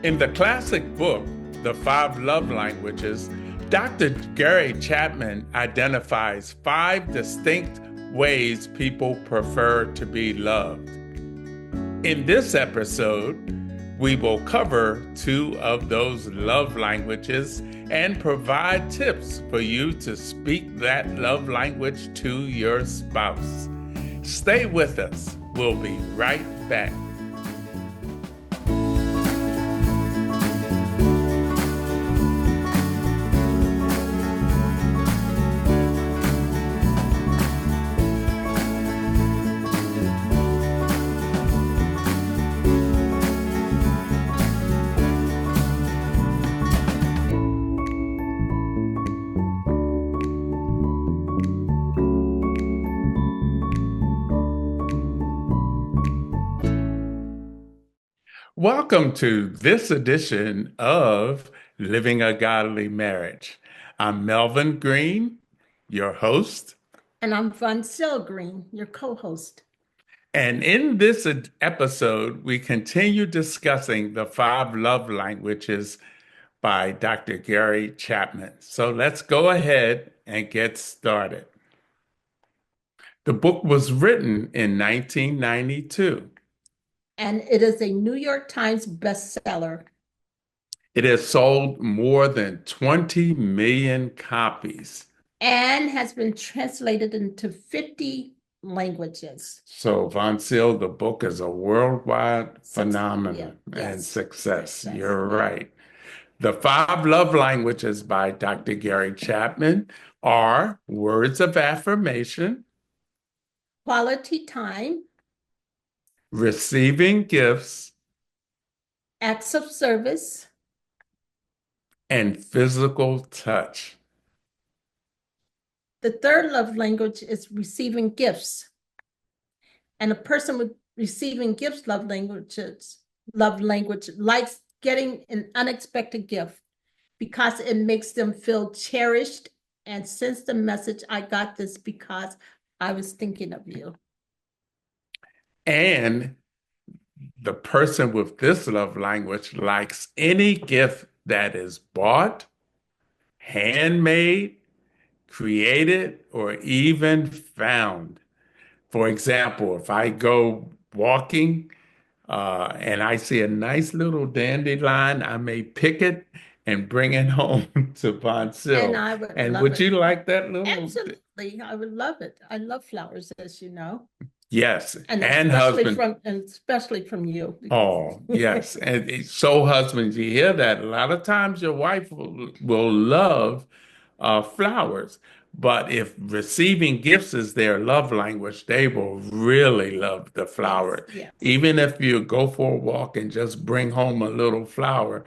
In the classic book, The Five Love Languages, Dr. Gary Chapman identifies five distinct ways people prefer to be loved. In this episode, we will cover two of those love languages and provide tips for you to speak that love language to your spouse. Stay with us. We'll be right back. Welcome to this edition of Living a Godly Marriage. I'm Melvin Greene, your host. And I'm Voncille Greene, your co-host. And in this episode, we continue discussing the five love languages by Dr. Gary Chapman. So let's go ahead and get started. The book was written in 1992. And it is a New York Times bestseller. It has sold more than 20 million copies. And has been translated into 50 languages. So, Voncille, the book is a worldwide phenomenon and success. You're right. The Five Love Languages by Dr. Gary Chapman are words of affirmation, quality time, receiving gifts, acts of service, and physical touch. The third love language is receiving gifts. And a person with receiving gifts love language likes getting an unexpected gift because it makes them feel cherished and sends the message, I got this because I was thinking of you. And the person with this love language likes any gift that is bought, handmade, created, or even found. For example, if I go walking and I see a nice little dandelion, I may pick it and bring it home to Voncille. And would you like that little? Absolutely, I would love it. I love flowers, as you know. Yes, and especially from you. Oh, yes. And so husbands, you hear that. A lot of times your wife will love flowers, but if receiving gifts is their love language, they will really love the flower. Yes. Even if you go for a walk and just bring home a little flower.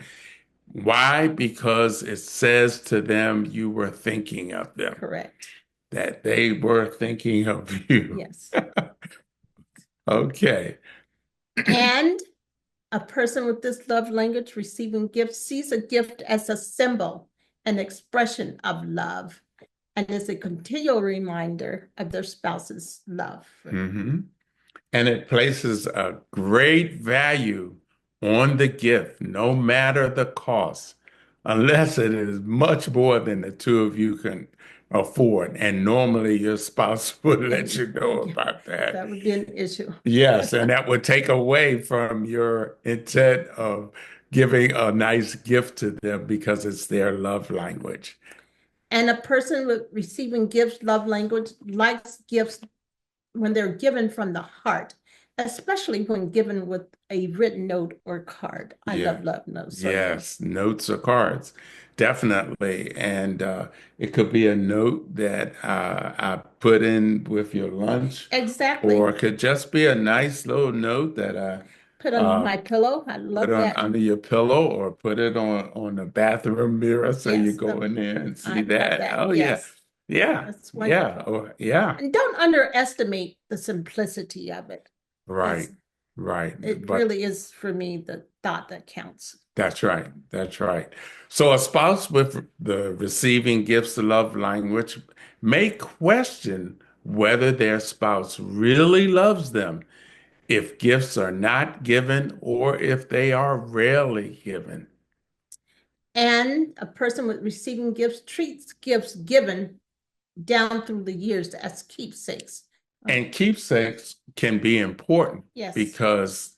Why? Because it says to them you were thinking of them. Correct. That they were thinking of you. Yes. Okay. And a person with this love language receiving gifts sees a gift as a symbol, an expression of love, and is a continual reminder of their spouse's love. Mm-hmm. And it places a great value on the gift, no matter the cost, unless it is much more than the two of you can afford. And normally your spouse would let you know about that. That would be an issue. Yes, and that would take away from your intent of giving a nice gift to them because it's their love language. And a person with receiving gifts, love language, likes gifts when they're given from the heart, especially when given with a written note or card. I love notes. Yes, notes or cards, definitely. And it could be a note that I put in with your lunch. Exactly. Or it could just be a nice little note that I put under my pillow. I love that. Under your pillow, or put it on the bathroom mirror so you go in there and see that. Oh, yes. Yeah. That's wonderful. And don't underestimate the simplicity of it. Right. Right. It really is, for me, the thought that counts. That's right. That's right. So a spouse with the receiving gifts the love language may question whether their spouse really loves them if gifts are not given or if they are rarely given. And a person with receiving gifts treats gifts given down through the years as keepsakes. And keepsakes can be important Yes. because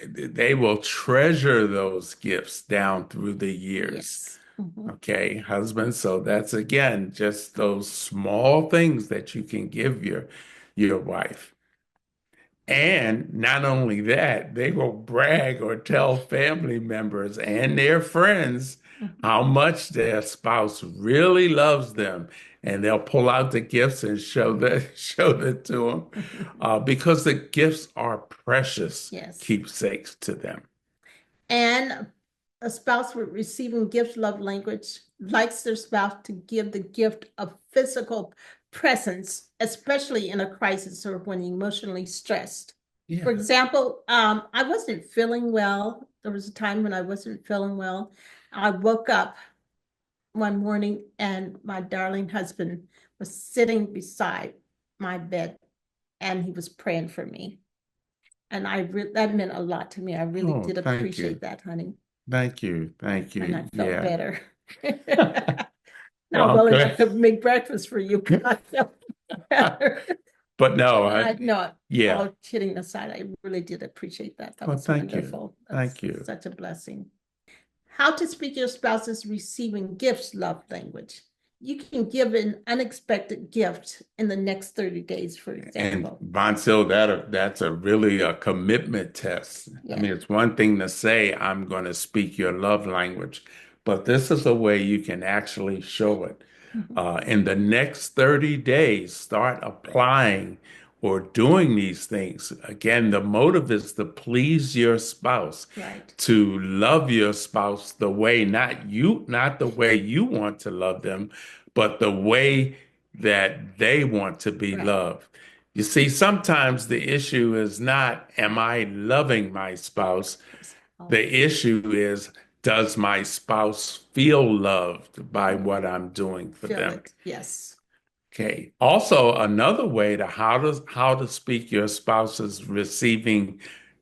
they will treasure those gifts down through the years. Yes. Mm-hmm. Okay, husband. So that's again just those small things that you can give your wife. And not only that, they will brag or tell family members and their friends how much their spouse really loves them. And they'll pull out the gifts and show that to them because the gifts are precious Yes. keepsakes to them. And a spouse with receiving gifts love language likes their spouse to give the gift of physical presence, especially in a crisis or when emotionally stressed. Yeah. For example, I wasn't feeling well. There was a time when I wasn't feeling well. I woke up one morning and my darling husband was sitting beside my bed and he was praying for me. And that meant a lot to me. I really Oh, did thank you. appreciate that, honey. Thank you. Thank you. And I felt Yeah. better. Well, Not I'm willing I glad. could make breakfast for you, but I felt better. But no, No, yeah. all kidding aside, I really did appreciate that. That Well, was thank you. wonderful. Thank you. Such a blessing. How to speak your spouse's receiving gifts love language. You can give an unexpected gift in the next 30 days, for And example. Voncille, that's a really a commitment test. I mean, it's one thing to say, I'm going to speak your love language, but this is a way you can actually show it. In the next 30 days, start applying or doing these things. Again, the motive is to please your spouse, Right. to love your spouse the way, not the way you want to love them, but the way that they want to be Right. loved. You see, sometimes the issue is not, am I loving my spouse? The issue is, does my spouse feel loved by what I'm doing for them? It. Yes. Okay. Also, another way to how to speak your spouse's receiving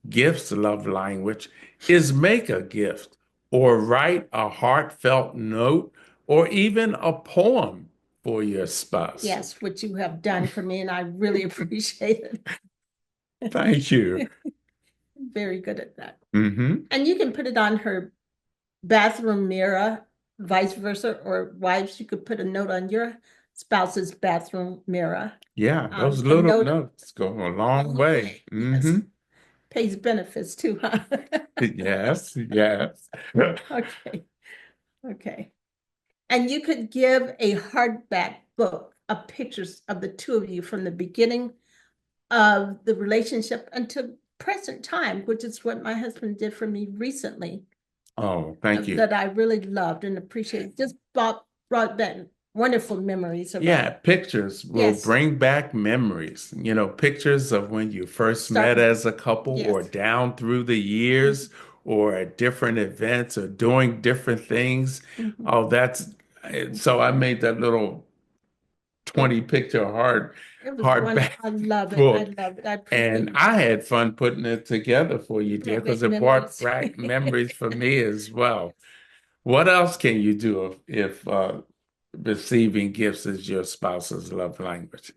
gifts love language is make a gift or write a heartfelt note or even a poem for your spouse. Yes, what you have done for me, and I really appreciate it. Thank you. Very good at that. Mm-hmm. And you can put it on her bathroom mirror, vice versa, or wives, you could put a note on your spouse's bathroom mirror. Yeah, those little notes go a long way. Yes. Mm-hmm. Pays benefits too, huh? Yes, yes. Okay. Okay. And you could give a hardback book of pictures of the two of you from the beginning of the relationship until present time, which is what my husband did for me recently. Oh, thank you. That I really loved and appreciated. Just brought back wonderful memories of Yeah, pictures will bring back memories. You know, pictures of when you first met as a couple or down through the years or at different events or doing different things. Oh, so I made that little 20 picture hardback I love it. book. I love it. I And I had fun putting it together for you, dear, because it brought back memories for me as well. What else can you do if receiving gifts is your spouse's love language?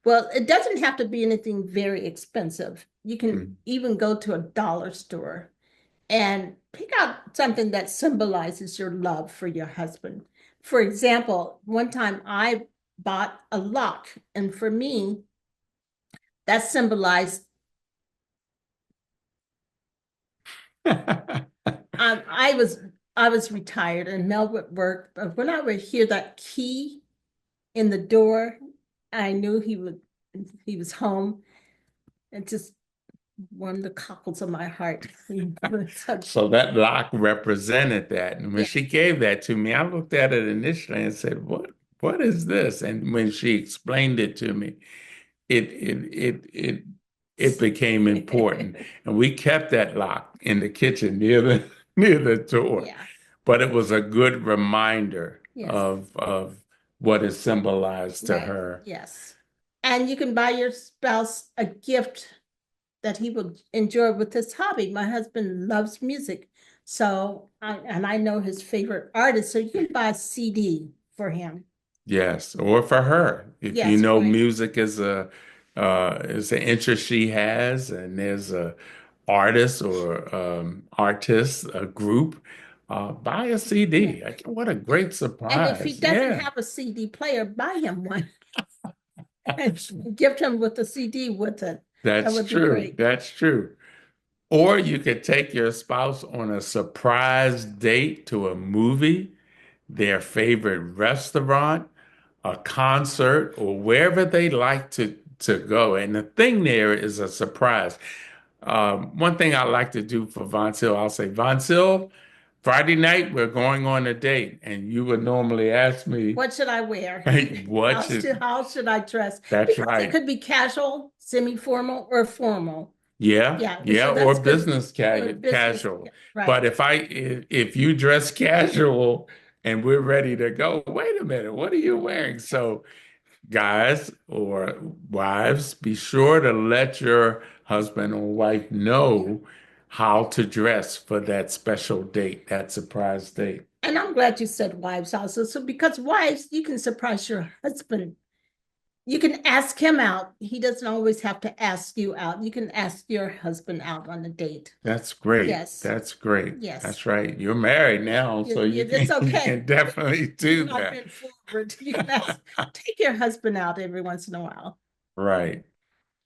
Well, it doesn't have to be anything very expensive. You can even go to a dollar store and pick out something that symbolizes your love for your husband. For example, one time I bought a lock, and for me, that symbolized I was retired and Mel would work, but when I would hear that key in the door, I knew he was home. It just warmed the cockles of my heart. So that lock represented that. And when she gave that to me, I looked at it initially and said, what is this? And when she explained it to me, it became important. And we kept that lock in the kitchen near the door. Yeah. But it was a good reminder of what is symbolized to her. Yes. And you can buy your spouse a gift that he would enjoy with his hobby. My husband loves music. So, I know his favorite artist. So you can buy a CD for him. Yes, or for her, if you Yes, know for him. music is an interest she has, and there's a artist or artist, a group, buy a Yeah. CD. What a great And if he surprise! doesn't Yeah, have a CD player, buy him one and gift him with a CD with it. That that's would be true. great. That's true. Or you could take your spouse on a surprise date to a movie, their favorite restaurant, a concert, or wherever they like to go. And the thing there is a surprise. One thing I like to do for Voncille, I'll say, Voncille, Friday night we're going on a date, and you would normally ask me, What should I wear? "Hey, what should?" How should I dress? That's Because it right. could be casual, semi-formal, or formal. Yeah, Yeah, yeah, so or that's good business for business. casual. But Right. if you dress casual and we're ready to go, wait a minute, what are you wearing? So guys or wives, be sure to let your husband or wife Yeah. know how to dress for that special date, that surprise date. And I'm glad you said wives also. So because wives, you can surprise your husband. You can ask him out. He doesn't always have to ask you out. You can ask your husband out on a date. That's great. Yes. That's great. Yes. That's right. You're married now, so It's you okay. can definitely do I've that. been forward. You can take your husband out every once in a while. Right.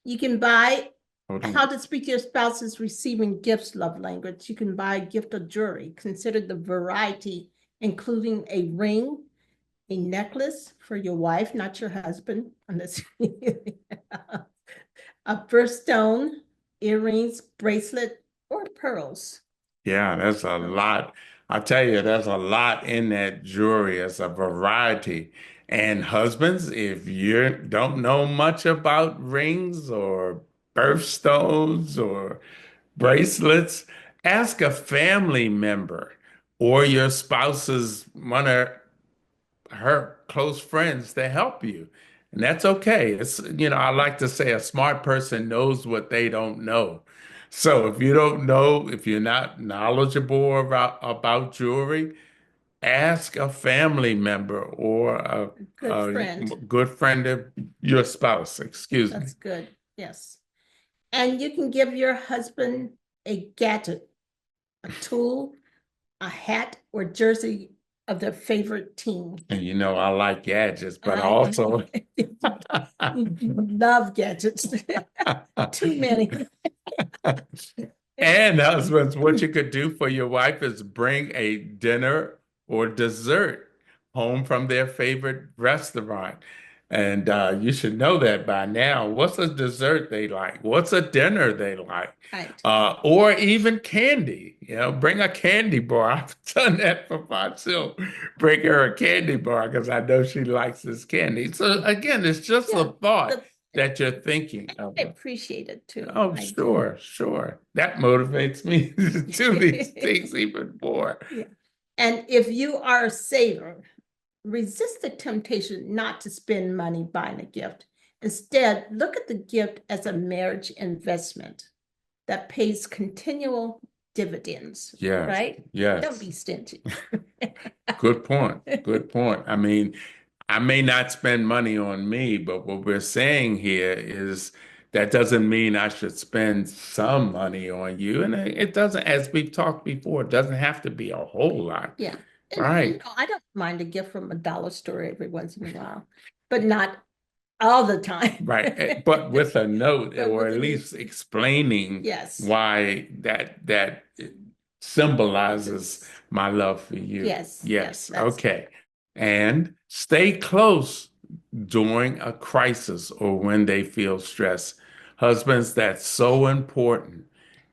You can buy Hold how on. to speak to your spouse is receiving gifts, love language. You can buy a gift of jewelry. Consider the variety, including a ring, a necklace for your wife, not your husband, unless a birthstone, earrings, bracelet, or pearls. Yeah, there's a lot. I tell you, there's a lot in that jewelry. It's a variety. And husbands, if you don't know much about rings or birthstones or bracelets, ask a family member or your spouse's one of her close friends to help you. And that's okay. I like to say a smart person knows what they don't know. So if you don't know, if you're not knowledgeable about jewelry, ask a family member or Good a friend. good friend of your spouse, excuse me. That's good. Yes. And you can give your husband a gadget, a tool, a hat, or jersey of their favorite team. And I like gadgets, but I also love gadgets. Too many. And husbands, what you could do for your wife is bring a dinner or dessert home from their favorite restaurant. And you should know that by now. What's a dessert they like? What's a dinner they like? Right. Or even candy. Bring a candy bar. I've done that for myself. Bring her a candy bar because I know she likes this candy. So again, it's just a Yeah. thought that you're thinking I of. appreciate it too. Oh, I do. sure, sure. That motivates me to do these things even more. Yeah. And if you are a saver, resist the temptation not to spend money buying a gift. Instead, look at the gift as a marriage investment that pays continual dividends, Yes, right? Don't yes. be stingy. Good point. Good point. I mean, I may not spend money on me, but what we're saying here is that doesn't mean I should spend some money on you. And it doesn't, as we've talked before, it doesn't have to be a whole lot. Yeah. Right. I don't mind a gift from a dollar store every once in a while, but not all the time. Right. But with a note, But or with at a new, least explaining yes, why that symbolizes my love for you. yes, Yes. that's Okay. And stay close during a crisis or when they feel stress. Husbands, that's so important.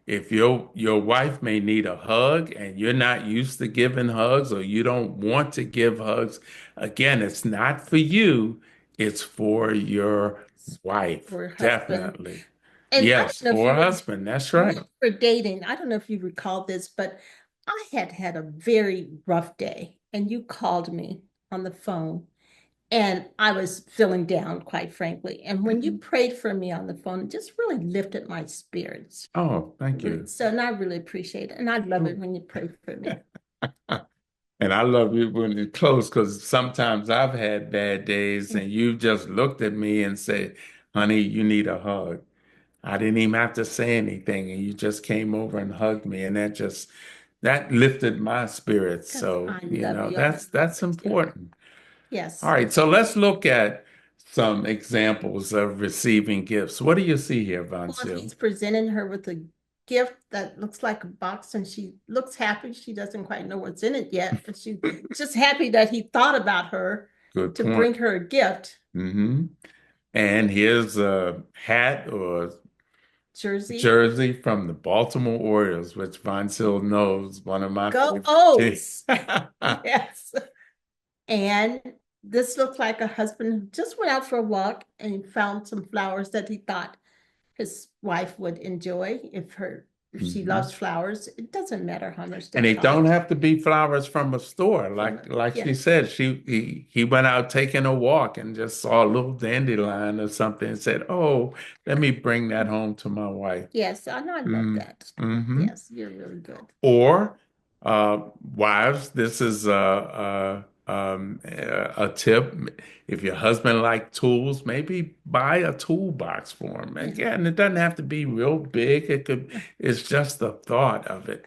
If your wife may need a hug and you're not used to giving hugs or you don't want to give hugs, again, it's not for you, it's for your wife. for husband. Definitely. And I don't Yes, know if for you a were husband. That's when right. we were dating. I don't know if you recall this, but I had a very rough day, and you called me on the phone, And I was feeling down, quite frankly. And when you Mhm. prayed for me on the phone, it just really lifted my spirits. Oh, thank Really. you. So, and I really appreciate it. And I love it Oh. when you pray for me. And I love you when it's close because sometimes I've had bad days and you just looked at me and said, honey, you need a hug. I didn't even have to say anything, and you just came over and hugged me, and that lifted my spirits. Because So, I love you. I love that's it too. important. All Yes. right, so let's look at some examples of receiving gifts. What do you see here, Well, Vansil? he's presenting her with a gift that looks like a box, and she looks happy. She doesn't quite know what's in it yet, but she's just happy that he thought about her Good to point. bring her a gift. Hmm. And here's a hat or Jersey. jersey from the Baltimore Orioles, which Vansil knows, one of my Go favorite teams. O's. Yes. And this looked like a husband who just went out for a walk and found some flowers that he thought his wife would enjoy if she Mhm. loves flowers. It doesn't matter how much they And they don't cost. have to be flowers from a store. Like Yeah. she said, he went out taking a walk and just saw a little dandelion or something and said, "Oh, let me bring that home to my wife." Yes, and I love Mm, that. hmm. Yes, you're really good. Or wives, this is a tip. If your husband like tools, maybe buy a toolbox for him. Yeah. Again, it doesn't have to be real big. It's just the thought of it.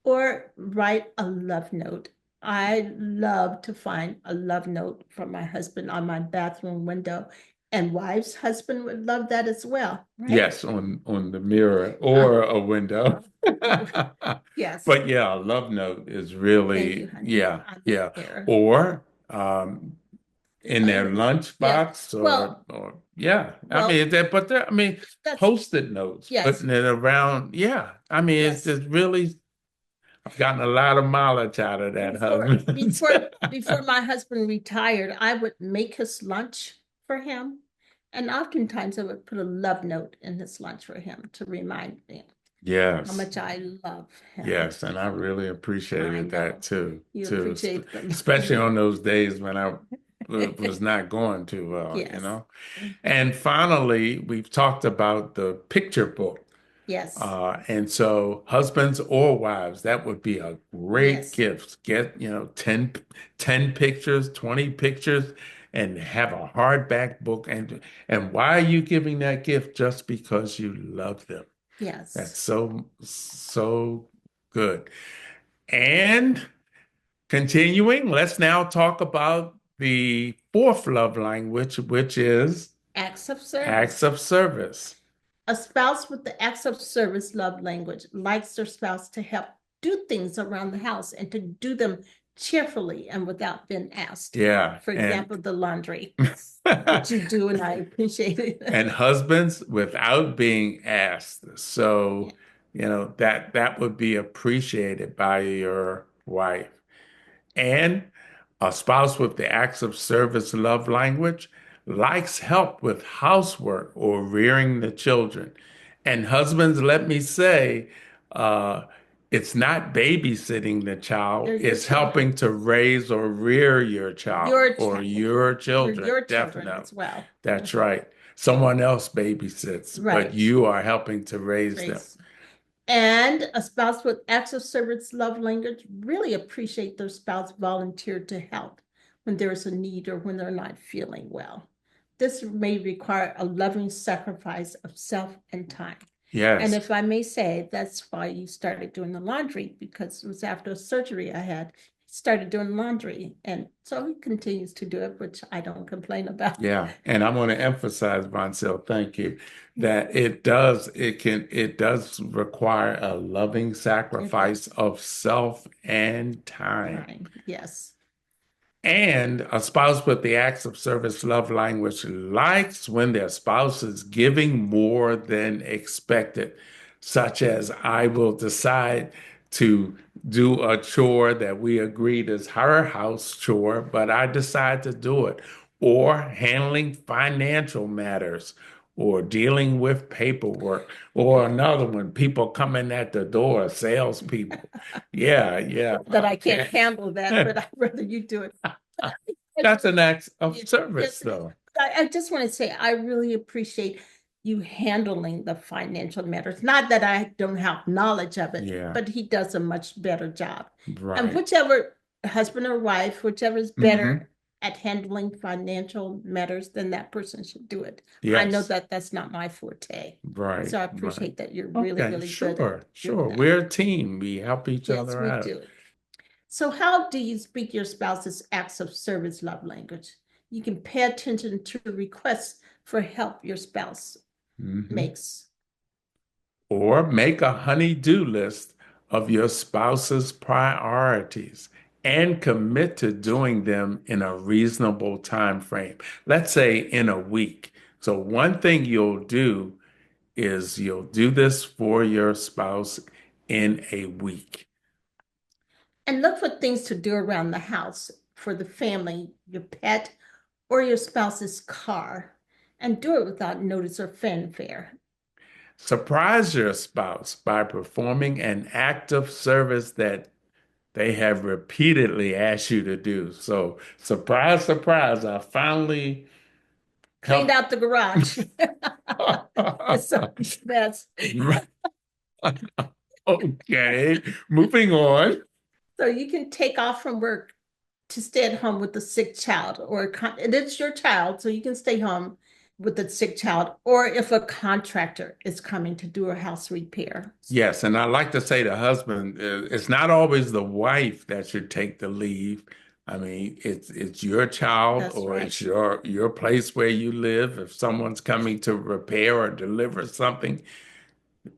Or write a love note. I love to find a love note from my husband on my bathroom window. And wife's husband would love that as well, right? Yes, on the mirror Uh, or a window. yes. But yeah, a love note is Thank you, really, honey. yeah, I love yeah. Kara. Or in their And yes. lunchbox or yeah. I Well, mean I mean that's post-it notes, yes, putting it around. Yeah. I mean it's yes. just really I've gotten a lot of mileage out of that Before husband. before before my husband retired, I would make his lunch for him. And oftentimes I would put a love note in his lunch for him to remind me how Yes. much I love him. Yes, and I really I appreciated that know too, you too, appreciate the love especially note. on those days when I was not going too well, Yes. And finally, we've talked about the picture book. Yes. And so husbands or wives, that would be a great Yes. gift. Get, 10 pictures, 20 pictures, and have a hardback book. And why are you giving that gift? Just because you love them. That's Yes. so good. And continuing, let's now talk about the fourth love language, which is Acts of acts service. of service. A spouse with the acts of service love language likes their spouse to help do things around the house and to do them cheerfully and without being asked. Yeah, For and example, the laundry, which you do, and I appreciate and it. husbands without being asked. Yeah. So, that would be appreciated by your wife. And a spouse with the acts of service love language likes help with housework or rearing the children. And husbands, let me say, uh, it's not babysitting the child, They're your it's children, helping to raise or rear your child your or child. your They're children. your children Definitely. as well. That's right. Someone else babysits, but Right. you are helping to raise them. Race. And a spouse with acts of service love language really appreciate their spouse volunteer to help when there's a need or when they're not feeling well. This may require a loving sacrifice of self and time. And Yes. if I may say, that's why you started doing the laundry, because it was after a surgery I had, started doing laundry. And so he continues to do it, which I don't complain about. Yeah, and I want to emphasize, Voncille, thank you, Yeah, that it does require a loving it does. sacrifice of self and time. Time. Yes. And a spouse with the acts of service love language likes when their spouse is giving more than expected, such as I will decide to do a chore that we agreed is her house chore, but I decide to do it, or handling financial matters, or dealing with paperwork, or another one, people coming at the door, salespeople. Yeah, yeah. That I can't Okay. handle that, but I'd rather you do it. That's an act of Yes, service, yes. though. I just want to say, I really appreciate you handling the financial matters. Not that I don't have knowledge of it, Yeah, but he does a much better job. And right. whichever husband or wife, whichever is Hmm. better at handling financial matters, then that person should do it. I know Yes, that that's not my forte. right, So I right. appreciate that you're really, Okay, really good at sure, doing sure. that. We're a team. We help each Yes, other we out. do. So how do you speak your spouse's acts of service love language? You can pay attention to requests for help your spouse Hmm. makes. Or make a honey-do list of your spouse's priorities and commit to doing them in a reasonable time frame. Let's say in a week. So one thing you'll do is you'll do this for your spouse in a week. And look for things to do around the house for the family, your pet, or your spouse's car, and do it without notice or fanfare. Surprise your spouse by performing an act of service that they have repeatedly asked you to do. So, surprise, surprise, I finally Cleaned helped. out the garage. So that's Okay, moving on. so you can take off from work to stay at home with the sick child, or and it's your child, so you can stay home with the sick child, or if a contractor is coming to do a house repair. Yes, and I like to say to husband, it's not always the wife that should take the leave. I mean, it's your child That's or right. it's your place where you live. If someone's coming to repair or deliver something,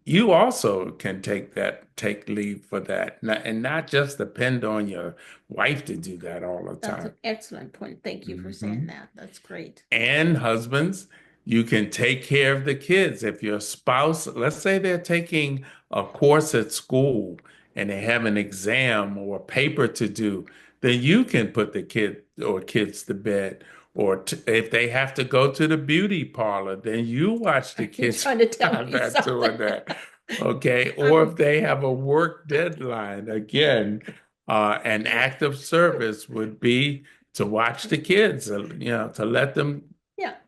you also can take leave for that, and not just depend on your wife to do that all the That's time. an excellent point. Thank you for saying Mhm. that. That's great. And husbands, you can take care of the kids. If your spouse, let's say they're taking a course at school and they have an exam or a paper to do, then you can put the kid or kids to bed. Or if they have to go to the beauty parlor, then you watch the Are you kids trying to tell while me they're something? doing that. Okay. Or I'm if they have a work deadline, again, an act of service would be to watch the kids, to yeah,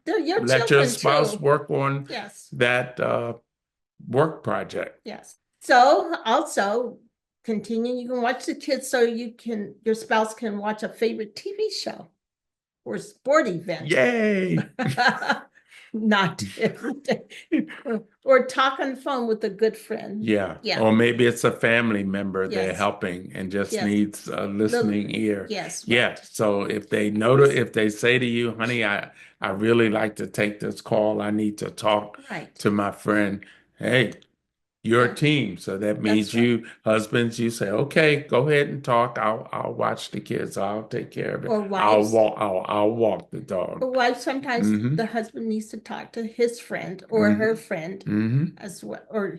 they're your let your children spouse too. work on Yes, that work project. yes. So also continue, you can watch the kids so your spouse can watch a favorite TV show or sport event. Yay! Not every day. Or talk on the phone with a good friend. Yeah. Yeah, Or maybe it's a family member they're yes, helping and just yes. needs a Little, listening ear. yes, Yeah. right. So if they Who's if they say to you, honey, I really like to take this call. I need to talk right? to my friend. Hey, your Yeah, team. So that means that's right. you, husbands, you say, okay, go ahead and talk. I'll watch the kids. I'll take care of it. Or wives, I'll walk the dog. sometimes Hmm. the husband needs to talk to his friend or her Hmm. friend Hmm. as well, or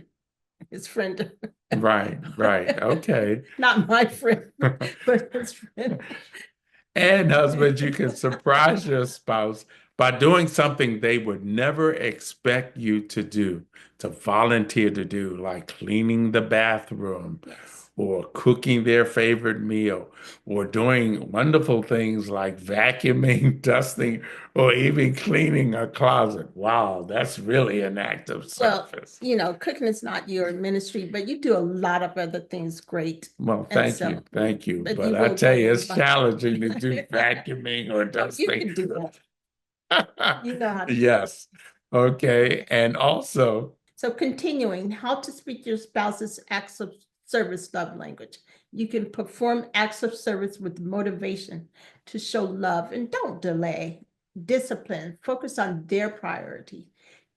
his friend, Right, right. Okay. not my friend, but his friend. And husbands, you can surprise your spouse by doing something they would never expect you to volunteer to do, like cleaning the bathroom Yes. or cooking their favorite meal or doing wonderful things like vacuuming, dusting, or even cleaning a closet. Wow, that's really an act of Well, service. cooking is not your ministry, but you do a lot of other things great. Well, And thank you. so, Thank you. but But you I will tell go you, over it's by. challenging to do vacuuming or No, you dusting. can do that. You know how to do it. Yes. Okay. And also, So continuing, how to speak your spouse's acts of service love language. You can perform acts of service with motivation to show love and don't delay. Discipline, focus on their priority.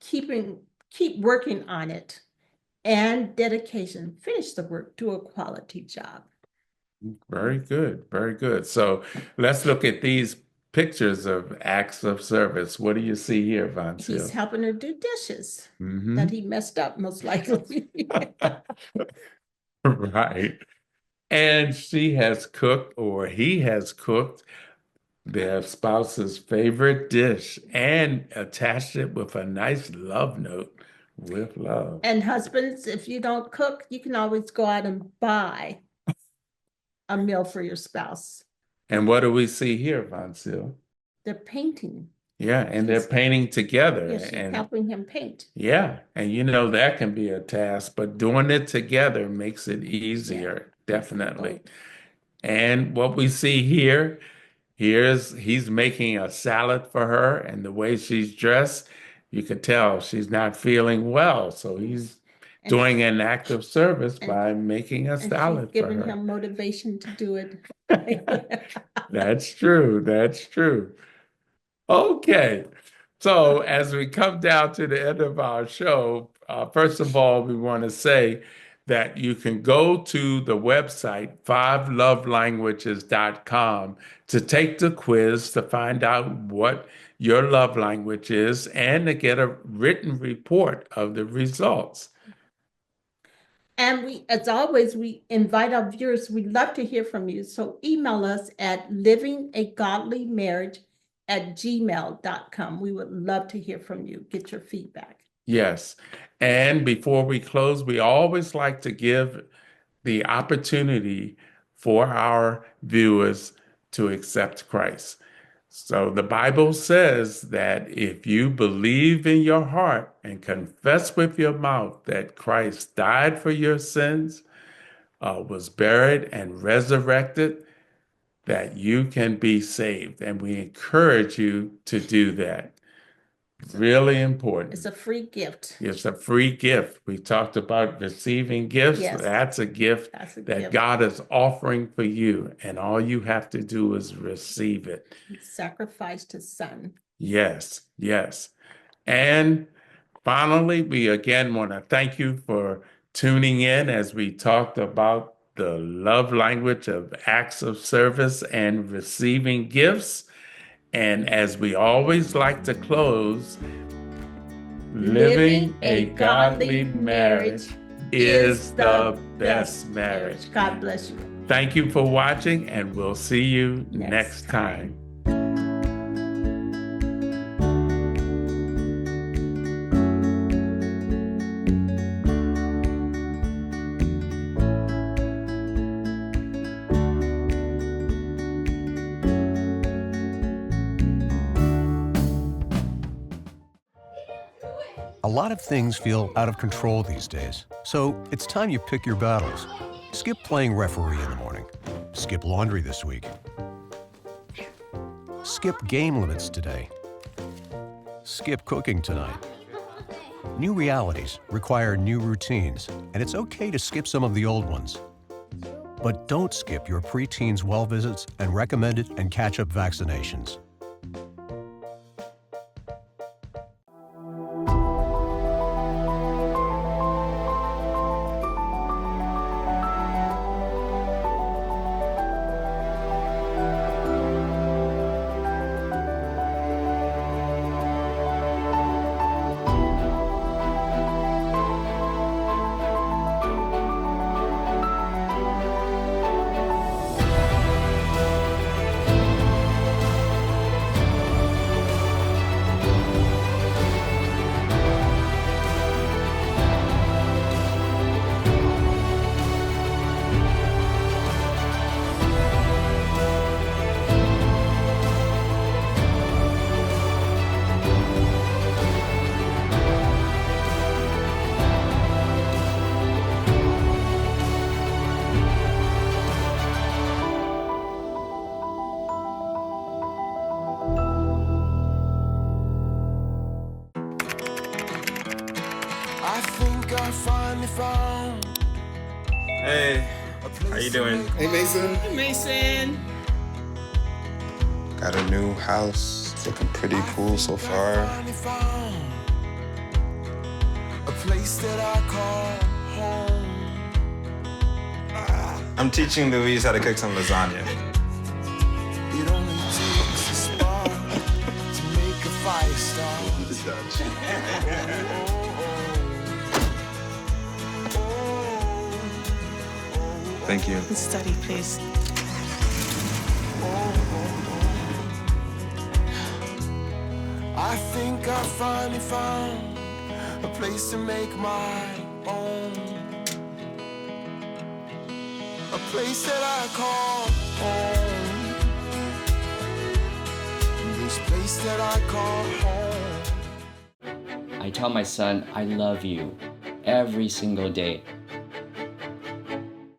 Keep working on it. And dedication, finish the work, do a quality job. very good. Very good. So let's look at these pictures of acts of service. What do you see here, He's Voncille? helping her do dishes that Hmm. he messed up, most likely. Right. And she has cooked or he has cooked their spouse's favorite dish and attached it with a nice love note with love. And husbands, if you don't cook, you can always go out and buy a meal for your spouse. And what do we see here, Voncille? They're painting. Yeah, and they're painting together. Yes, she's helping him paint. Yeah, and that can be a task, but doing it together makes it easier, definitely. And what we see here, he's making a salad for her, and the way she's dressed, you could tell she's not feeling well. So he's doing an act of service by making a salad for her. Giving him motivation to do it. That's true. That's true. Okay. So as we come down to the end of our show, first of all, we want to say that you can go to the website, 5lovelanguages.com, to take the quiz to find out what your love language is and to get a written report of the results. And as always, we invite our viewers, we'd love to hear from you. So email us at livingagodlymarriage@gmail.com. We would love to hear from you, get your feedback. Yes. And before we close, we always like to give the opportunity for our viewers to accept Christ. So the Bible says that if you believe in your heart and confess with your mouth that Christ died for your sins, was buried and resurrected, that you can be saved. And we encourage you to do that. Really important. It's a free gift. It's a free gift. We talked about receiving gifts. Yes. That's a gift that God is offering for you. And all you have to do is receive it. He sacrificed his son. Yes, yes. And finally, we again want to thank you for tuning in as we talked about the love language of acts of service and receiving gifts. And as we always like to close, living a godly marriage is the best marriage. God bless you. Thank you for watching, and we'll see you next time. A lot of things feel out of control these days, so it's time you pick your battles. Skip playing referee in the morning. Skip laundry this week. Skip game limits today. Skip cooking tonight. New realities require new routines, and it's okay to skip some of the old ones. But don't skip your preteens' well visits and recommended and catch-up vaccinations. I think I finally found. Hey, how you doing? Hey, Mason. Hey, Mason. Got a new house. It's looking pretty cool so far. A place that I call home. I'm teaching Louise how to cook some lasagna. It only takes a spark to make a fire start. Thank you. Study, please. I think I finally found a place to make my own. A place that I call home. place that I call home. I tell my son I love you every single day.